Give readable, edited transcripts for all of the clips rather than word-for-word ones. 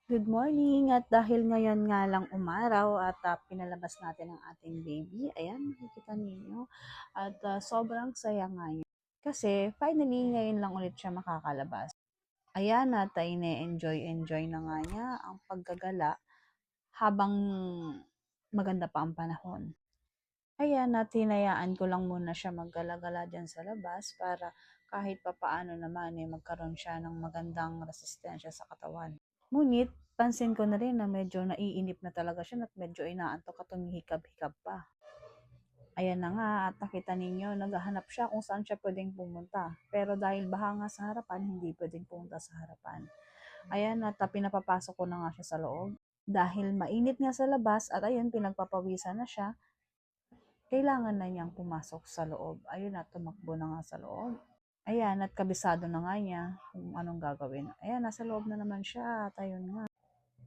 Good morning at dahil ngayon nga lang umaraw at pinalabas natin ang ating baby. Ayan, makikita ninyo. At sobrang saya nga niya. Kasi finally ngayon lang ulit siya makakalabas. Ayan at ine-enjoy na nga niya ang paggagala habang maganda pa ang panahon. Ayan at hinayaan ko lang muna siya maggala-gala dyan sa labas para kahit papaano naman magkaroon siya ng magandang resistensya sa katawan. Ngunit, pansin ko na rin na medyo naiinip na talaga siya at medyo inaantok at humihikab-hikab pa. Ayan na nga at nakita ninyo, naghahanap siya kung saan siya pwedeng pumunta. Pero dahil baha nga sa harapan, hindi pwedeng pumunta sa harapan. Ayan at pinapapasok ko na nga siya sa loob. Dahil mainit nga sa labas at ayun, pinagpapawisan na siya, kailangan na niyang pumasok sa loob. Ayun at tumakbo na nga sa loob. Ayan at kabisado na nga niya kung anong gagawin. Ayan, nasa loob na naman siya at ayun nga.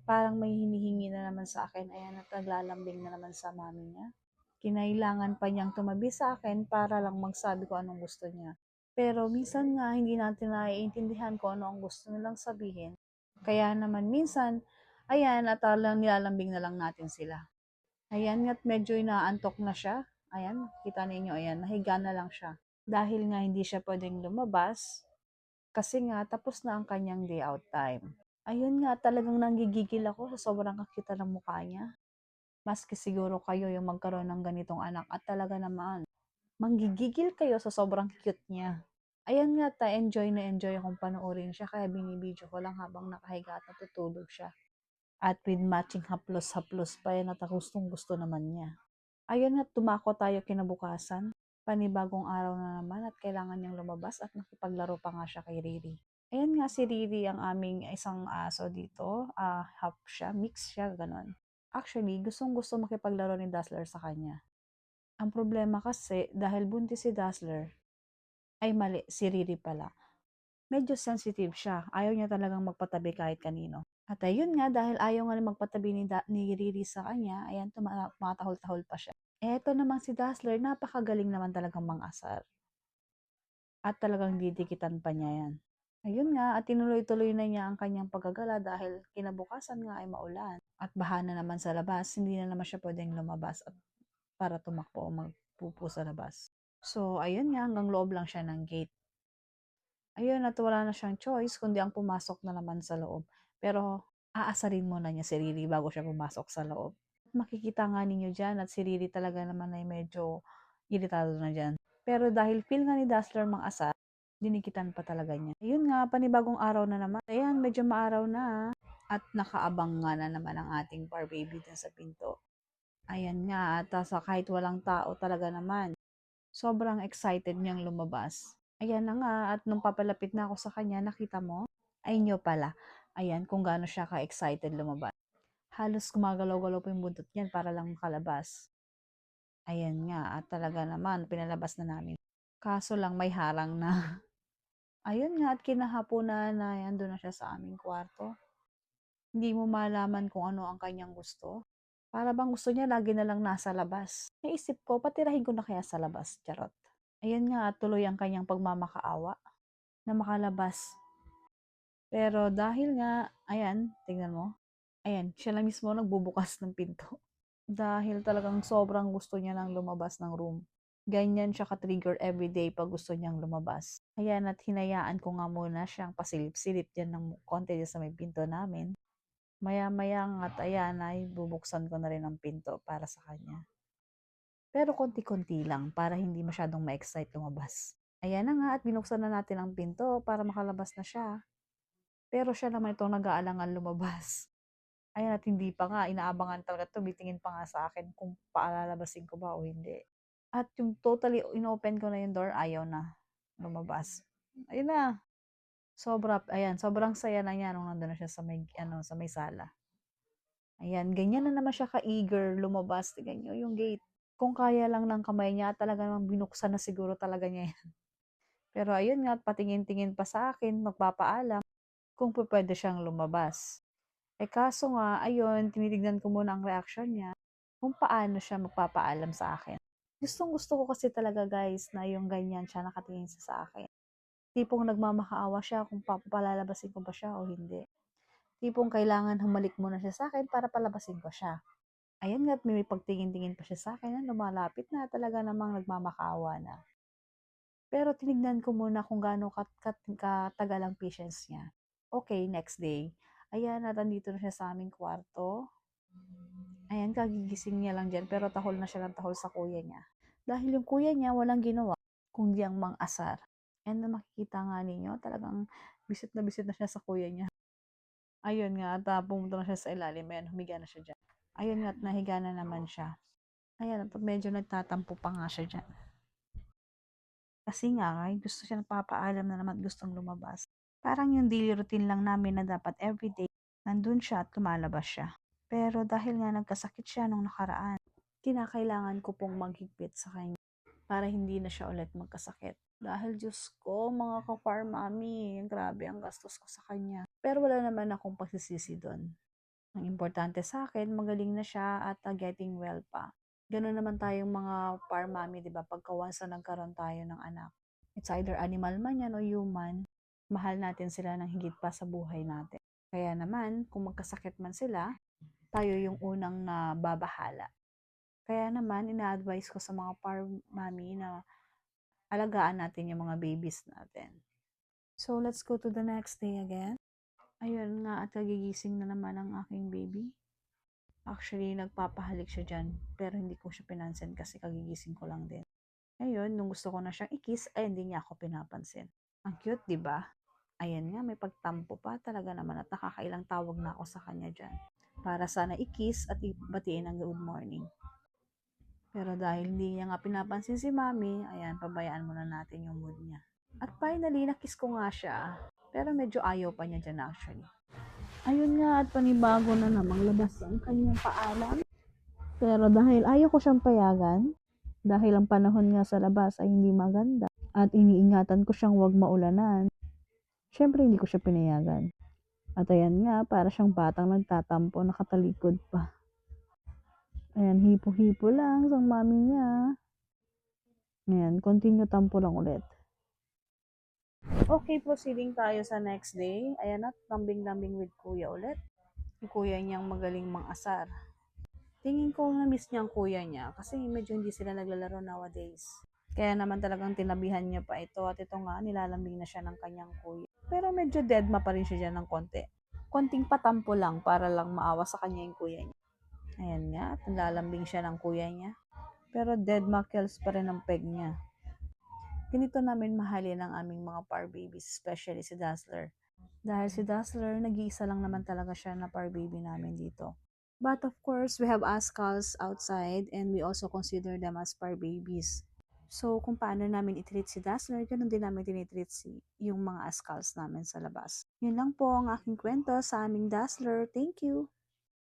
Parang may hinihingi na naman sa akin, ayan at naglalambing na naman sa mami niya. Kinailangan pa niyang tumabi sa akin para lang magsabi ko anong gusto niya. Pero minsan nga hindi natin naiintindihan kung ano ang gusto nilang sabihin. Kaya naman minsan, ayan at nilalambing na lang natin sila. Ayan at medyo inaantok na siya. Ayan, kita ninyo, ayan, nahiga na lang siya. Dahil nga hindi siya pwedeng lumabas, kasi nga tapos na ang kanyang day out time. Ayun nga, talagang nanggigigil ako sa sobrang kakita ng mukha niya. Maski siguro kayo yung magkaroon ng ganitong anak at talaga naman, manggigigil kayo sa sobrang cute niya. Ayan nga, enjoy na enjoy akong panoorin siya kaya binibidyo ko lang habang nakahiga at natutulog siya. At with matching haplos-haplos pa yan at gustong gusto naman niya. Ayun at tumako tayo kinabukasan. Panibagong araw na naman at kailangan niyang lumabas at nakipaglaro pa nga siya kay Riri. Ayan nga si Riri ang aming isang aso dito. Half siya, mix siya, ganon. Actually, gustong gusto makipaglaro ni Dazzler sa kanya. Ang problema kasi, dahil buntis si Dazzler, ay mali, si Riri pala. Medyo sensitive siya. Ayaw niya talagang magpatabi kahit kanino. At ayun nga, dahil ayaw nga magpatabi ni Riri sa kanya, ayan, tumatahol-tahol pa siya. Eto naman si Dazzler, napakagaling naman talagang mang-asar. At talagang didikitan pa niya yan. Ayun nga, at tinuloy-tuloy na niya ang kanyang paggagala dahil kinabukasan nga ay maulan. At baha na naman sa labas, hindi na naman siya pwedeng lumabas at para tumakbo o magpupo sa labas. So, ayun nga, hanggang loob lang siya ng gate. Ayun, at wala na siyang choice kundi ang pumasok na naman sa loob. Pero aasarin muna niya si Riri bago siya pumasok sa loob. Makikita nga ninyo dyan at si Riri talaga naman ay medyo iritado na dyan. Pero dahil feel nga ni Dazzler mang-asa, dinikitan pa talaga niya. Ayun nga, panibagong araw na naman. Ayan, medyo maaraw na. At nakaabang nga na naman ang ating par baby dun sa pinto. Ayan nga, at kahit walang tao talaga naman, sobrang excited niyang lumabas. Ayan na nga, at nung papalapit na ako sa kanya, nakita mo? Ay nyo pala. Ayan, kung gaano siya ka-excited lumabas. Halos gumagalaw-galaw po yung buntot niyan para lang makalabas. Ayan nga, at talaga naman, pinalabas na namin. Kaso lang may harang na. Ayun nga, at kinahaponan na yan, doon na siya sa aming kwarto. Hindi mo malaman kung ano ang kanyang gusto. Para bang gusto niya lagi na lang nasa labas. Naisip ko, patirahin ko na kaya sa labas, charot. Ayan nga, at tuloy ang kanyang pagmamakaawa na makalabas. Pero dahil nga, ayan, tingnan mo. Ayan, siya lang mismo nagbubukas ng pinto. Dahil talagang sobrang gusto niya lang lumabas ng room. Ganyan siya ka-trigger everyday pag gusto niyang lumabas. Ayan, at hinayaan ko nga muna siyang pasilip-silip dyan ng konti dyan sa may pinto namin. Maya-maya at ayan ay bubuksan ko na rin ang pinto para sa kanya. Pero konti-konti lang para hindi masyadong ma-excite lumabas. Ayan na nga at binuksan na natin ang pinto para makalabas na siya. Pero siya naman itong nag-aalangan lumabas. Ayan at hindi pa nga, inaabangan talaga tumitingin pa nga sa akin kung paalalabasin ko ba o hindi. At yung totally inopen ko na yung door, ayaw na lumabas. Ayun na, sobrang saya na niya nung nandun na siya sa may sala. Ayan, ganyan na naman siya ka-eager lumabas. Tingnan nyo yung gate. Kung kaya lang ng kamay niya, talaga namang binuksan na siguro talaga niya yan. Pero ayun nga, patingin-tingin pa sa akin, magpapaalam kung pwede siyang lumabas. Kaso nga, ayun, tinitignan ko muna ang reaction niya kung paano siya magpapaalam sa akin. Gustong gusto ko kasi talaga guys na yung ganyan siya nakatingin sa akin. Tipong nagmamakaawa siya kung papalalabasin ko ba siya o hindi. Tipong kailangan humalik muna siya sa akin para palabasin ko siya. Ayan nga't may pagtingin-tingin pa siya sa akin na lumalapit na, talaga namang nagmamakawa na. Pero tinignan ko muna kung gaano katagal ang patience niya. Okay, next day. Ayan, at andito na siya sa aming kwarto. Ayan, kagigising niya lang dyan, pero tahol na siya ng tahol sa kuya niya. Dahil yung kuya niya walang ginawa, kundi ang mang-asar. And na makikita nga ninyo, talagang bisit na siya sa kuya niya. Ayun nga, at pumunta na siya sa ilalim. Ayan, humiga na siya dyan. Ayun nga, at nahiga na naman siya. Ayan, at medyo nagtatampo pa nga siya dyan. Kasi nga, ay gusto siya nagpapaalam na naman gustong lumabas. Parang yung daily routine lang namin na dapat everyday, nandun siya at lumalabas siya. Pero dahil nga nagkasakit siya nung nakaraan, kinakailangan ko pong maghigpit sa kanya para hindi na siya ulit magkasakit. Dahil Diyos ko, mga ka-farm mami, grabe ang gastos ko sa kanya. Pero wala naman akong pagsisisi doon. Ang importante sa akin, magaling na siya at getting well pa. Gano'n naman tayong mga farm mommy, 'di ba? Pagka once na nagkaroon tayo ng anak, it's either animal man 'yan o human, mahal natin sila ng higit pa sa buhay natin. Kaya naman, kung magkasakit man sila, tayo yung unang nababahala. Kaya naman, ina-advise ko sa mga farm mommy na alagaan natin yung mga babies natin. So, let's go to the next day again. Ayun nga, at kagigising na naman ang aking baby. Actually, nagpapahalik siya dyan, pero hindi ko siya pinansin kasi kagigising ko lang din. Ngayon, nung gusto ko na siyang i-kiss, ay hindi niya ako pinapansin. Ang cute, di ba? Ayan nga, may pagtampo pa talaga naman at nakakailang tawag na ako sa kanya dyan. Para sana i-kiss at ibatiin ng good morning. Pero dahil hindi niya nga pinapansin si mami, ayan, pabayaan muna natin yung mood niya. At finally, nakiss ko nga siya. Pero medyo ayaw pa niya dyan actually. Ayun nga, at panibago na namang labas ang kanyang paalam. Pero dahil ayaw ko siyang payagan, dahil ang panahon nga sa labas ay hindi maganda, at iniingatan ko siyang huwag maulanan, syempre hindi ko siya pinayagan. At ayan nga, para siyang batang nagtatampo, nakatalikod pa. Ayan, hipo-hipo lang sa mami niya. Ayan, continue tampo lang ulit. Okay, proceeding tayo sa next day. Ayan at lambing-lambing with kuya ulit. Yung kuya niyang magaling mang-asar. Tingin ko na-miss niya ang kuya niya kasi medyo hindi sila naglalaro nowadays. Kaya naman talagang tinabihan niya pa ito at ito nga nilalambing na siya ng kanyang kuya. Pero medyo deadma pa rin siya dyan ng konti. Konting patampo lang para lang maawa sa kanya yung kuya niya. Ayan nga, at nilalambing siya ng kuya niya. Pero deadma kills pa rin ang peg niya. Ganito namin mahalin ang aming mga par babies, especially si Dazzler. Dahil si Dazzler, nag-iisa lang naman talaga siya na par baby namin dito. But of course, we have Ascals outside and we also consider them as par babies. So, kung paano namin itreat si Dazzler, ganun din namin tinitreat yung mga Ascals namin sa labas. Yun lang po ang aking kwento sa aming Dazzler. Thank you!